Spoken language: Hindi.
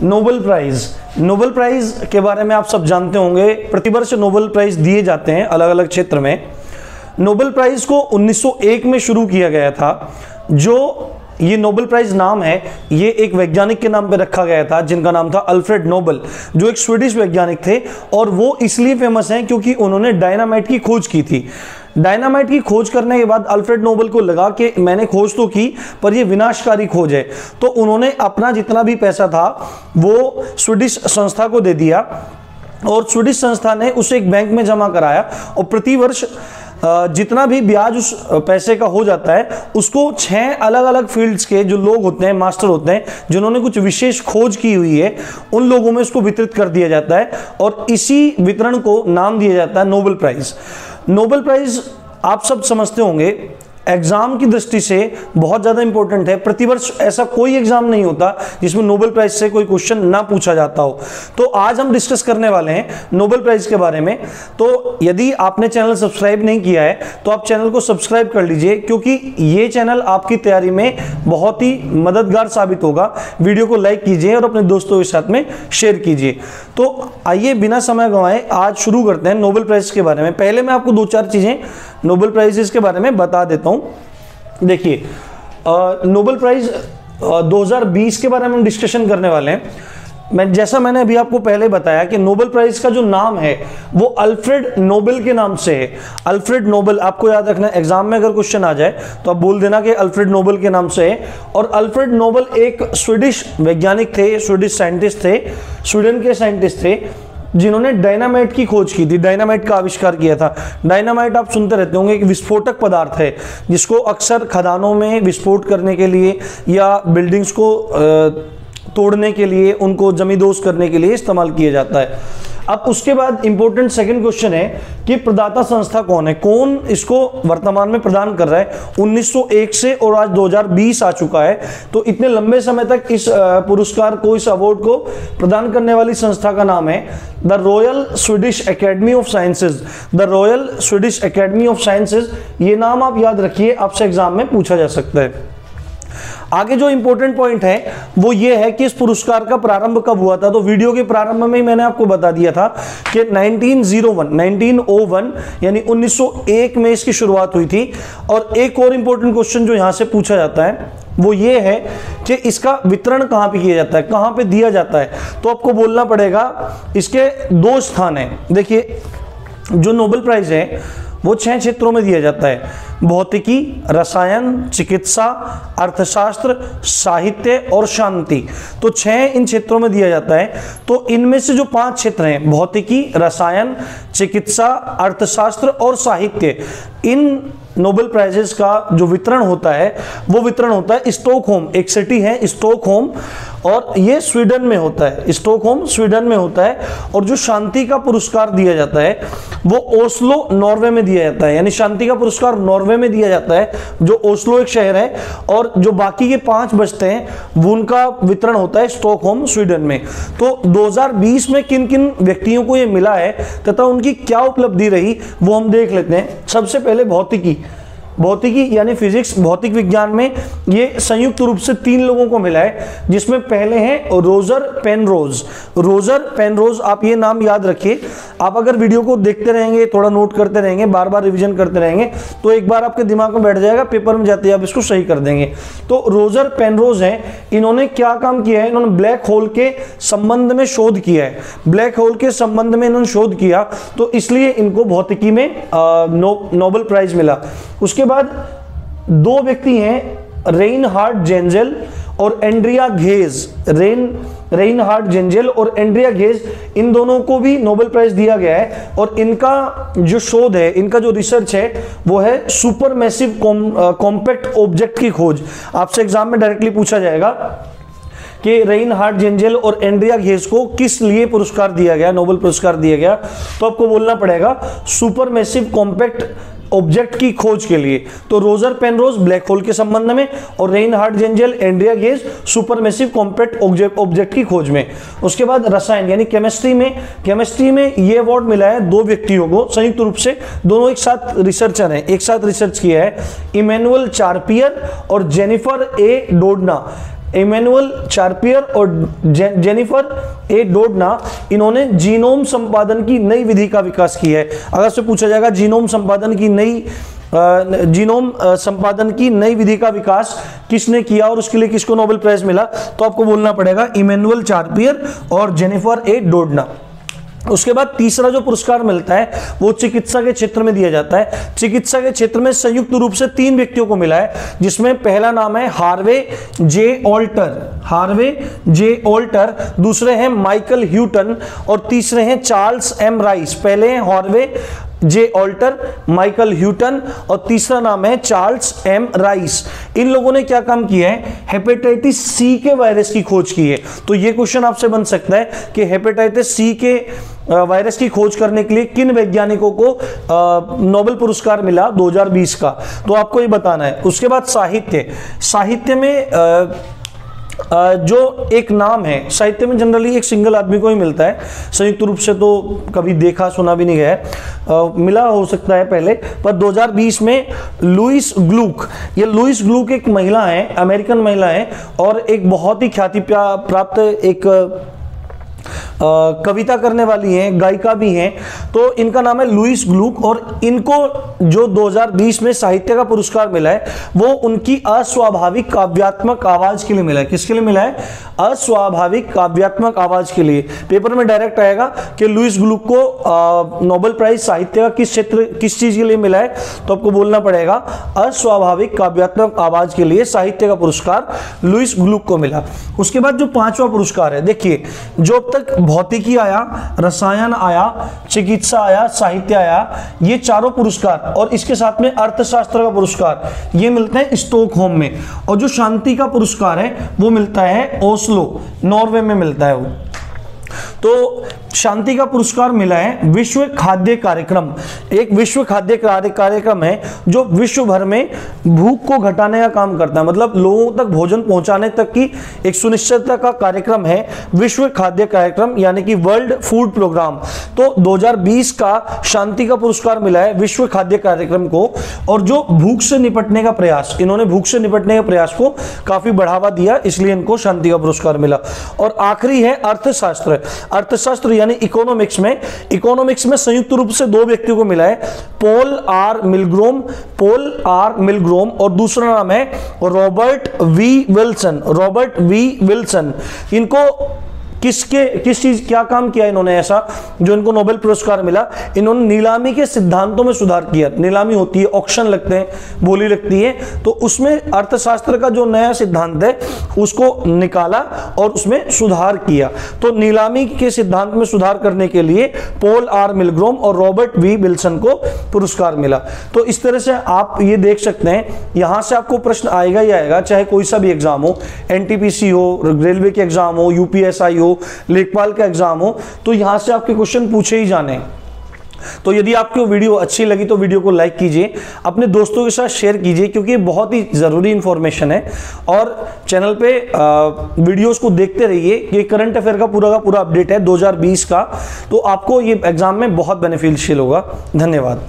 Nobel prize. नोबेल प्राइज के बारे में आप सब जानते होंगे, प्रतिवर्ष नोबेल प्राइज दिए जाते हैं अलग अलग क्षेत्र में। नोबेल प्राइज को 1901 में शुरू किया गया था। जो ये नोबेल प्राइज नाम है, ये एक वैज्ञानिक के नाम पे रखा गया था जिनका नाम था अल्फ्रेड नोबेल, जो एक स्वीडिश वैज्ञानिक थे। और वो इसलिए फेमस हैं क्योंकि उन्होंने डायनामाइट की खोज की थी। डायनामाइट की खोज करने के बाद अल्फ्रेड नोबेल को लगा कि मैंने खोज तो की पर यह विनाशकारी खोज है, तो उन्होंने अपना जितना भी पैसा था वो स्वीडिश संस्था को दे दिया और स्वीडिश संस्था ने उसे एक बैंक में जमा कराया और प्रतिवर्ष जितना भी ब्याज उस पैसे का हो जाता है उसको 6 अलग अलग फील्ड्स के जो लोग होते हैं, मास्टर होते हैं, जिन्होंने कुछ विशेष खोज की हुई है, उन लोगों में उसको वितरित कर दिया जाता है और इसी वितरण को नाम दिया जाता है नोबेल प्राइज। नोबेल प्राइज आप सब समझते होंगे एग्जाम की दृष्टि से बहुत ज्यादा इंपॉर्टेंट है। प्रतिवर्ष ऐसा कोई एग्जाम नहीं होता जिसमें नोबेल प्राइज से कोई क्वेश्चन ना पूछा जाता हो। तो आज हम डिस्कस करने वाले हैं नोबेल प्राइज के बारे में। तो यदि आपने चैनल सब्सक्राइब नहीं किया है तो आप चैनल को सब्सक्राइब कर लीजिए, क्योंकि ये चैनल आपकी तैयारी में बहुत ही मददगार साबित होगा। वीडियो को लाइक कीजिए और अपने दोस्तों के साथ में शेयर कीजिए। तो आइए बिना समय गंवाए आज शुरू करते हैं नोबेल प्राइज के बारे में। पहले मैं आपको 2-4 चीजें नोबेल प्राइजेस के बारे में बता देता हूं। देखिए, नोबेल प्राइज 2020 के बारे में हम डिस्कशन करने वाले हैं। जैसा मैंने अभी आपको पहले बताया कि नोबेल प्राइज का जो नाम है वो अल्फ्रेड नोबेल के नाम से है। अल्फ्रेड नोबेल आपको याद रखना, एग्जाम में अगर क्वेश्चन आ जाए तो आप बोल देना कि अल्फ्रेड नोबेल के नाम से है। और अल्फ्रेड नोबेल एक स्वीडिश वैज्ञानिक थे, स्वीडिश साइंटिस्ट थे, स्वीडन के साइंटिस्ट थे, जिन्होंने डायनामाइट की खोज की थी, डायनामाइट का आविष्कार किया था। डायनामाइट आप सुनते रहते होंगे, एक विस्फोटक पदार्थ है जिसको अक्सर खदानों में विस्फोट करने के लिए या बिल्डिंग्स को तोड़ने के लिए, उनको जमींदोज करने के लिए इस्तेमाल किया जाता है। अब उसके बाद इंपॉर्टेंट सेकंड क्वेश्चन है कि प्रदाता संस्था कौन है, कौन इसको वर्तमान में प्रदान कर रहा है। 1901 से और आज 2020 आ चुका है, तो इतने लंबे समय तक इस पुरस्कार को, इस अवार्ड को प्रदान करने वाली संस्था का नाम है the royal Swedish academy of sciences. The royal Swedish academy of sciences, ये नाम आप याद रखिए, आपसे एग्जाम में पूछा जा सकता है। आगे जो इंपॉर्टेंट पॉइंट है वो ये है कि इस पुरस्कार का प्रारंभ कब हुआ था। तो वीडियो के प्रारंभ में ही मैंने आपको बता दिया था कि 1901 यानी 1901 में इसकी शुरुआत हुई थी। और एक और इंपॉर्टेंट क्वेश्चन जो यहां से पूछा जाता है वो ये है कि इसका वितरण कहां पे किया जाता है, कहां पे दिया जाता है। तो आपको बोलना पड़ेगा, इसके 2 स्थान हैं। देखिए, जो नोबेल प्राइज है वो 6 क्षेत्रों में दिया जाता है: भौतिकी, रसायन, चिकित्सा, अर्थशास्त्र, साहित्य और शांति। तो 6 इन क्षेत्रों में दिया जाता है। तो इनमें से जो 5 क्षेत्र हैं, भौतिकी, रसायन, चिकित्सा, अर्थशास्त्र और साहित्य, इन नोबेल प्राइजेस का जो वितरण होता है वो वितरण होता है स्टॉकहोम, एक सिटी है स्टॉकहोम, और ये स्वीडन में होता है। स्टॉकहोम स्वीडन में होता है। और जो शांति का पुरस्कार दिया जाता है वो ओस्लो, नॉर्वे में दिया जाता है। यानी शांति का पुरस्कार नॉर्वे में दिया जाता है, जो ओस्लो एक शहर है। और जो बाकी के 5 बचते हैं वो उनका वितरण होता है स्टॉकहोम, स्वीडन में। तो 2020 में किन किन व्यक्तियों को ये मिला है तथा उनकी क्या उपलब्धि रही वो हम देख लेते हैं। सबसे पहले भौतिकी। भौतिकी यानी फिजिक्स, भौतिक विज्ञान में ये संयुक्त रूप से 3 लोगों को मिला है, जिसमें पहले हैं रोजर पेनरोज। रोजर पेनरोज, आप ये नाम याद रखिए। आप अगर वीडियो को देखते रहेंगे, थोड़ा नोट करते रहेंगे, बार बार रिवीजन करते रहेंगे तो एक बार आपके दिमाग में बैठ जाएगा, पेपर में जाते ही आप इसको सही कर देंगे। तो रोजर पेनरोज हैं, इन्होंने क्या काम किया है, इन्होंने ब्लैक होल के संबंध में शोध किया है। ब्लैक होल के संबंध में इन्होंने शोध किया, तो इसलिए इनको भौतिकी में नोबेल प्राइज मिला। उसके बाद 2 व्यक्ति हैं, रेनहार्ड जेंजेल और एंड्रिया घेज। रेनहार्ड जेंजेल और एंड्रिया घेज, इन दोनों को भी नोबेल प्राइज दिया गया है। और इनका जो शोध है, इनका जो रिसर्च है वो है सुपर मैसिव कॉम्पैक्ट ऑब्जेक्ट की खोज। आपसे एग्जाम में डायरेक्टली पूछा जाएगा कि रेनहार्ड जेंजेल और एंड्रिया घेज को किस लिए पुरस्कार दिया गया, नोबेल पुरस्कार दिया गया। तो आपको बोलना पड़ेगा सुपर मैसिव कॉम्पैक्ट ऑब्जेक्ट की खोज के लिए। तो रोजर पेनरोज ब्लैक होल के संबंध में और Reinhard Genzel, Andrea Ghez supermassive compact object की खोज में। उसके बाद रसायन यानी केमिस्ट्री में ये अवार्ड मिला है 2 व्यक्तियों को संयुक्त रूप से, दोनों एक साथ रिसर्चर हैं, एक साथ रिसर्च किया है, इमैनुअल चार्पियर और जेनिफर ए डोडना। इमैनुअल चार्पियर और जेनिफर ए डोडना, इन्होंने जीनोम संपादन की नई विधि का विकास किया है। अगर से पूछा जाएगा जीनोम संपादन की नई विधि का विकास किसने किया और उसके लिए किसको नोबेल प्राइज मिला, तो आपको बोलना पड़ेगा इमैनुअल चार्पियर और जेनिफर ए डोडना। उसके बाद तीसरा जो पुरस्कार मिलता है वो चिकित्सा के क्षेत्र में दिया जाता है। चिकित्सा के क्षेत्र में संयुक्त रूप से 3 व्यक्तियों को मिला है, जिसमें पहला नाम है हार्वे जे ऑल्टर, दूसरे हैं माइकल ह्यूटन और तीसरे हैं चार्ल्स एम राइस। पहले हैं Harvey J Alter, Michael Houghton और तीसरा नाम है चार्ल्स एम राइस। इन लोगों ने क्या काम किया है, हेपेटाइटिस सी के वायरस की खोज की है। तो ये क्वेश्चन आपसे बन सकता है कि हेपेटाइटिस सी के वायरस की खोज करने के लिए किन वैज्ञानिकों को नोबेल पुरस्कार मिला 2020 का, तो आपको ये बताना है। उसके बाद साहित्य में जो एक नाम है, साहित्य में जनरली एक सिंगल आदमी को ही मिलता है, संयुक्त रूप से तो कभी देखा सुना भी नहीं गया है, मिला हो सकता है पहले, पर 2020 में लुइस ग्लूक, ये लुइस ग्लूक एक महिला है, अमेरिकन महिला है और एक बहुत ही ख्याति प्राप्त एक कविता करने वाली हैं, गायिका भी हैं। तो इनका नाम है लुइस ग्लूक और इनको जो 2020 में साहित्य का पुरस्कार मिला है वो उनकी अस्वाभाविक काव्यात्मक आवाज के लिए मिला है। किसके लिए मिला है, अस्वाभाविक काव्यात्मक आवाज के लिए। पेपर में डायरेक्ट आएगा कि लुइस ग्लूक को नोबेल प्राइज साहित्य का किस चीज के लिए मिला है, तो आपको बोलना पड़ेगा अस्वाभाविक काव्यात्मक आवाज के लिए साहित्य का पुरस्कार लुइस ग्लूक को मिला। उसके बाद जो 5वां पुरस्कार है, देखिए जो अब तक भौतिकी आया, रसायन आया, चिकित्सा आया, साहित्य आया, ये चारों पुरस्कार और इसके साथ में अर्थशास्त्र का पुरस्कार ये मिलते हैं स्टॉकहोम में, और जो शांति का पुरस्कार है वो मिलता है ओस्लो, नॉर्वे में मिलता है वो। तो शांति का पुरस्कार मिला है विश्व खाद्य कार्यक्रम। एक विश्व खाद्य कार्यक्रम है जो विश्व भर में भूख को घटाने का काम करता है, मतलब लोगों तक भोजन पहुंचाने तक की एक सुनिश्चितता का कार्यक्रम है विश्व खाद्य कार्यक्रम, यानी कि वर्ल्ड फूड प्रोग्राम। तो 2020 का शांति का पुरस्कार मिला है विश्व खाद्य कार्यक्रम को, और जो भूख से निपटने का प्रयास, इन्होंने भूख से निपटने के प्रयास को काफी बढ़ावा दिया, इसलिए इनको शांति का पुरस्कार मिला। और आखिरी है अर्थशास्त्र यानी इकोनॉमिक्स में संयुक्त रूप से 2 व्यक्तियों को मिला है, पॉल आर मिलग्रोम और दूसरा नाम है रॉबर्ट वी विल्सन। इनको किस चीज क्या काम किया इन्होंने ऐसा जो इनको नोबेल पुरस्कार मिला, इन्होंने नीलामी के सिद्धांतों में सुधार किया। नीलामी होती है, ऑक्शन लगते हैं, बोली लगती है, तो उसमें अर्थशास्त्र का जो नया सिद्धांत है उसको निकाला और उसमें सुधार किया। तो नीलामी के सिद्धांत में सुधार करने के लिए पॉल आर मिलग्रोम और रॉबर्ट वी विल्सन को पुरस्कार मिला। तो इस तरह से आप ये देख सकते हैं, यहां से आपको प्रश्न आएगा ही आएगा, चाहे कोई सा भी एग्जाम हो, एनटीपीसी हो, रेलवे के एग्जाम हो, यूपीएसआई हो, लेखपाल का एग्जाम हो, तो यहां से आपके क्वेश्चन पूछे ही जाने। तो यदि आपको वीडियो अच्छी लगी तो वीडियो को लाइक कीजिए, अपने दोस्तों के साथ शेयर कीजिए, क्योंकि ये बहुत ही जरूरी इंफॉर्मेशन है। और चैनल पे वीडियोस को देखते रहिए, ये करंट अफेयर का पूरा अपडेट है 2020 का, तो आपको ये एग्जाम में बहुत बेनिफिशियल होगा। धन्यवाद।